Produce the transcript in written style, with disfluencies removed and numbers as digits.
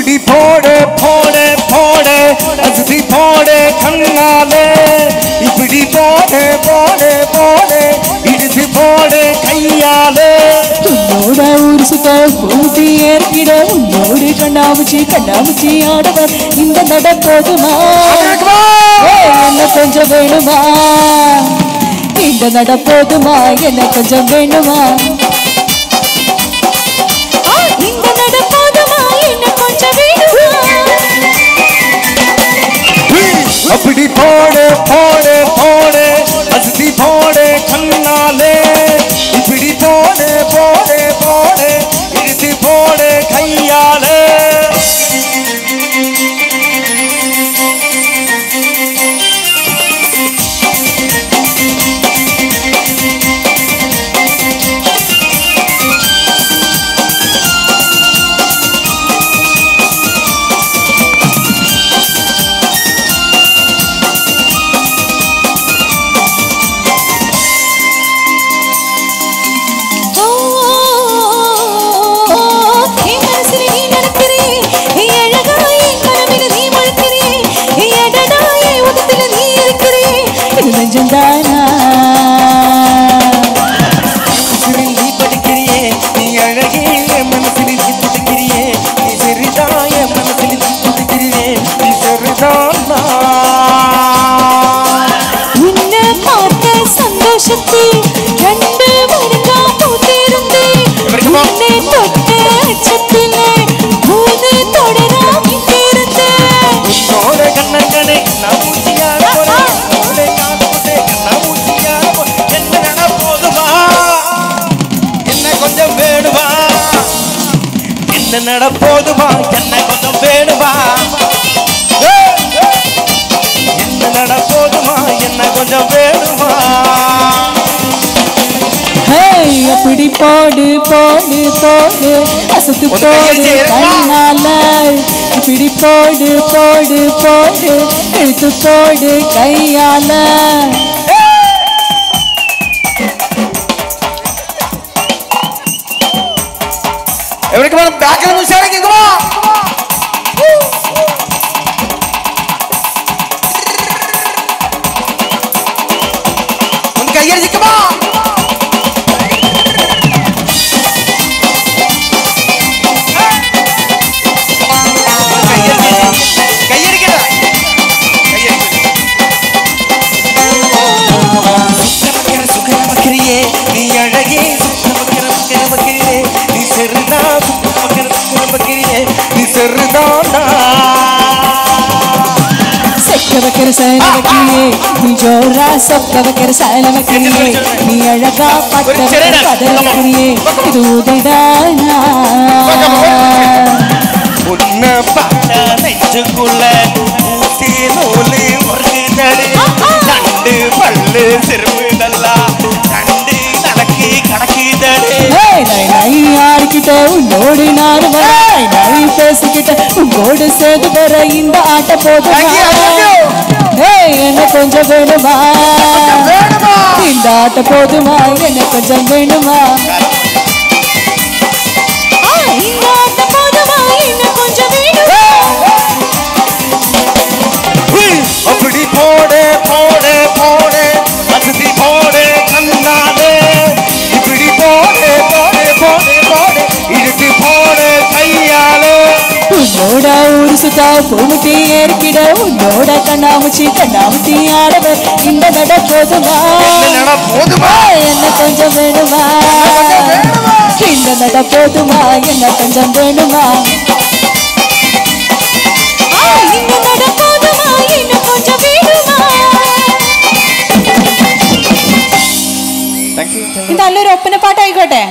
இப்படி போடு போடு போடு அசதி போடு கண்ணாலே இப்படி போடு போடு போடு இடிச்சு போடு கையாலே உன்னோட ஊர் சுத்த பூட்டி ஏற்கிட உன்னோடு கண்ணாமூச்சி ஆடவர் இந்த நட போதுமா என்ன கொஞ்சம் வேணுமா இந்த நட போதுமா என்ன கொஞ்சம் வேணுமா இந்த நட போதுமா என்ன கொஞ்சம் வேணுமா அப்படி போடு போடு போடு அசதி போடு கண்ணாலே இப்படி போடு போடு போடு இடிச்சு போடு கையாலே நட போதுமா என்ன கொஞ்சம் வேணுமா என்ன நட போதுமா என்ன கொஞ்சம் வேணுமா அப்படி போடு போடு போடு அசத்து போடு கண்ணால இப்படி போடு போடு போடு இழுத்து போடு கையால எவருக்கு மேல பேக்ல முஷாரே கேக்குமா உன் கையர் சிக்குமா சொக்கவக்கிற சாலவக்கிரியே நீ அழகா பதவக்கிரியே இது உதடானா உன்னை பார்த்த நெஞ்சுக்குள்ள ஊசி நூலு முருகுதடி நண்டு பல்லு சிறுமுதல்லா நண்டு நலக்கி கடக்குதடி யாருக்கிட்ட உன்னோடு நான் வர பேசிக்கிட்ட உங்களோடு சேர்ந்து வர இந்த ஆட்ட போதுமா என்ன கொஞ்சம் வேணுமா இந்த ஆட்ட போதுமா என்ன கொஞ்சம் வேணுமா இந்த ஆட்ட போதுமா என்ன கொஞ்சம் வேணுமா அப்படி போடு போடு போடு அசதி போடு கண்ணாலே இப்படி போடு போடு போடு போடு இழுத்து போடு கையாலே உன்னோட ஊரு சுத்தா பூமுட்டி ஏற்கிட உன்னோட கண்ணாமூச்சி ஆடவர் இந்த நட போதுமா என்ன கொஞ்சம் வேணுமா இந்த நட போதுமா என்ன கொஞ்சம் வேணுமா இந்த நட போதுமா என்ன கொஞ்சம் வேணுமா ഇത് നല്ലൊരു ഒപ്പന പാട്ടായിക്കോട്ടെ.